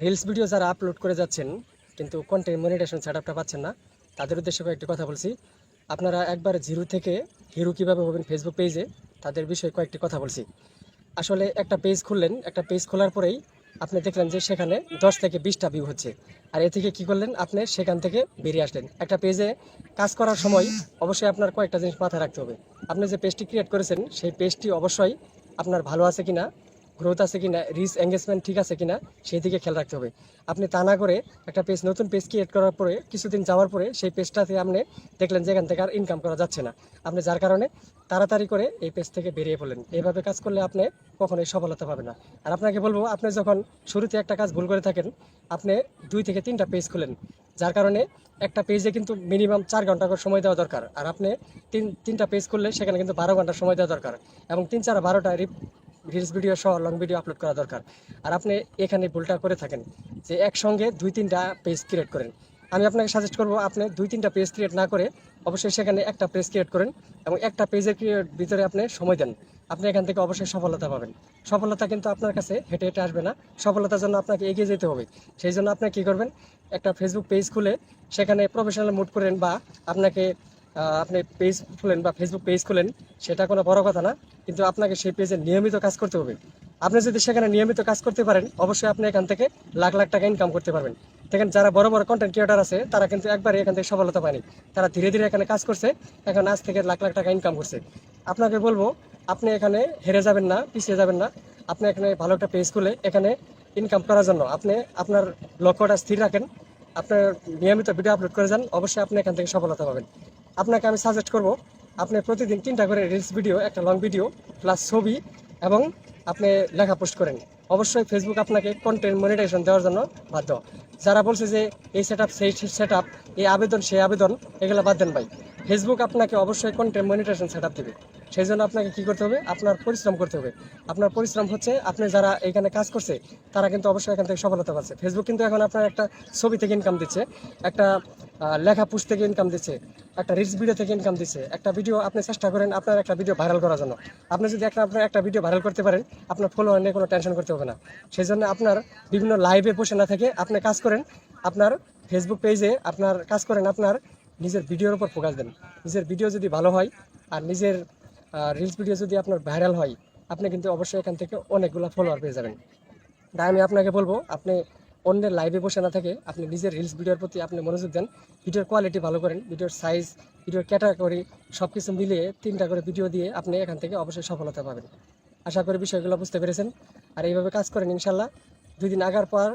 Reels video যারা upload করে যাচ্ছেন কিন্তু কন্টেন্ট মনিটাইজেশন সেটআপটা পাচ্ছেন না, তাদের উদ্দেশ্যে কয়েকটি কথা বলছি। আপনারা একবার জিরো থেকে হিরো কীভাবে হবেন ফেসবুক পেজে, তাদের বিষয়ে কয়েকটি কথা বলছি। আসলে একটা পেজ খুললেন, একটা পেজ খোলার পরেই আপনি দেখলেন যে সেখানে 10 থেকে 20টা ভিউ হচ্ছে, আর এ থেকে কী করলেন, আপনি সেখান থেকে বেরিয়ে আসলেন। একটা পেজে কাজ করার সময় অবশ্যই আপনার কয়েকটা জিনিস মাথায় রাখতে হবে। আপনি যে পেজটি ক্রিয়েট করেছেন সেই পেজটি অবশ্যই আপনার ভালো আছে কিনা, গ্রোথ আছে কিনা, রিচ এঙ্গেজমেন্ট ঠিক আছে কিনা, সেই দিকে খেয়াল রাখতে হবে। আপনি তা না করে একটা পেজ, নতুন পেজ ক্রিয়েট করার পরে কিছুদিন যাওয়ার পরে সেই পেজটাতে আপনি দেখলেন যে এখান থেকে আর ইনকাম করা যাচ্ছে না, আপনি যার কারণে তাড়াতাড়ি করে এই পেজ থেকে বেরিয়ে পড়লেন। এইভাবে কাজ করলে আপনি কখনোই সফলতা পাবেন না। আর আপনাকে বলবো, আপনি যখন শুরুতে একটা কাজ ভুল করে থাকেন, আপনি 2 থেকে 3টা পেজ খুলেন, যার কারণে একটা পেজে কিন্তু মিনিমাম 4 ঘন্টা করে সময় দেওয়া দরকার। আর আপনি তিনটা পেজ করলে সেখানে কিন্তু 12 ঘন্টা সময় দেওয়া দরকার, এবং 3-4-12টা রিলস ভিডিও সহ লং ভিডিও আপলোড করা দরকার। আর আপনি এখানে ভুলটা করে থাকেন যে একসঙ্গে 2-3টা পেজ ক্রিয়েট করেন। আমি আপনাকে সাজেস্ট করবো, আপনি 2-3টা পেজ ক্রিয়েট না করে অবশ্যই সেখানে একটা পেজ ক্রিয়েট করেন, এবং একটা পেজের ভিতরে আপনি সময় দেন। আপনি এখান থেকে অবশ্যই সফলতা পাবেন। সফলতা কিন্তু আপনার কাছে হেঁটে হেঁটে আসবে না, সফলতার জন্য আপনাকে এগিয়ে যেতে হবে। সেই জন্য আপনি কী করবেন, একটা ফেসবুক পেজ খুলে সেখানে প্রফেশনাল মুড করেন, বা আপনাকে আপনি পেজ খুলেন বা ফেসবুক পেজ খুলেন, সেটা কোনো বড় কথা না, কিন্তু আপনাকে সেই পেজে নিয়মিত কাজ করতে হবে। আপনি যদি সেখানে নিয়মিত কাজ করতে পারেন, অবশ্যই আপনি এখান থেকে লাখ লাখ টাকা ইনকাম করতে পারবেন। দেখেন, যারা বড় বড় কন্টেন্ট ক্রিয়েটার আছে তারা কিন্তু একবারে এখান থেকে সফলতা পায়নি, তারা ধীরে ধীরে এখানে কাজ করছে, এখন আজ থেকে লাখ লাখ টাকা ইনকাম করছে। আপনাকে বলবো, আপনি এখানে হেরে যাবেন না, পিছিয়ে যাবেন না। আপনি এখানে ভালো একটা পেজ খুলে এখানে ইনকাম করার জন্য আপনি আপনার লক্ষ্যটা স্থির রাখেন, আপনার নিয়মিত ভিডিও আপলোড করে যান, অবশ্যই আপনি এখান থেকে সফলতা পাবেন। আপনাকে আমি সাজেস্ট করব, আপনি প্রতিদিন 3টা করে রিলস ভিডিও, একটা লং ভিডিও প্লাস ছবি, এবং আপনি লেখা পোস্ট করেন। অবশ্যই ফেসবুক আপনাকে কন্টেন্ট মনিটাইজেশন দেওয়ার জন্য বাধ্য। যারা বলছে যে এই সেটআপ সেই সেটআপ, এই আবেদন সেই আবেদন, এগুলো বাদ দেন ভাই। ফেসবুক আপনাকে অবশ্যই কন্টেন্ট মনিটাইজেশন সেটআপ দেবে। সেই জন্য আপনাকে কী করতে হবে, আপনার পরিশ্রম করতে হবে। আপনার পরিশ্রম হচ্ছে, আপনি যারা এখানে কাজ করছে তারা কিন্তু অবশ্যই এখান থেকে সফলতা পাচ্ছে। ফেসবুক কিন্তু এখন আপনার একটা ছবি থেকে ইনকাম দিচ্ছে, একটা লেখা পোস্ট থেকে ইনকাম দিচ্ছে, একটা রিলস ভিডিও থেকে ইনকাম দিচ্ছে। একটা ভিডিও আপনি চেষ্টা করেন আপনার একটা ভিডিও ভাইরাল করার জন্য। আপনি যদি আপনার একটা ভিডিও ভাইরাল করতে পারেন, আপনার ফলোয়ার নিয়ে কোনো টেনশন করতে হবে না। সেই জন্য আপনার বিভিন্ন লাইভে বসে না থেকে আপনি কাজ করেন আপনার ফেসবুক পেজে, আপনার কাজ করেন আপনার নিজের ভিডিওর উপর ফোকাস দেন। নিজের ভিডিও যদি ভালো হয় আর নিজের রিলস ভিডিও যদি আপনার ভাইরাল হয়, আপনি কিন্তু অবশ্যই এখান থেকে অনেকগুলো ফলোয়ার পেয়ে যাবেন। তাই আমি আপনাকে বলবো, আপনি অন্যের লাইভে বসে না থাকে আপনি নিজের রিলস ভিডিওর প্রতি আপনি মনোযোগ দেন। ভিডিওর কোয়ালিটি ভালো করেন, ভিডিওর সাইজ, ভিডিওর ক্যাটাগরি সব কিছু মিলিয়ে 3টা করে ভিডিও দিয়ে আপনি এখান থেকে অবশ্যই সফলতা পাবেন। আশা করি বিষয়গুলো বুঝতে পেরেছেন। আর এইভাবে কাজ করেন, ইনশাল্লাহ 2 দিন আগার পর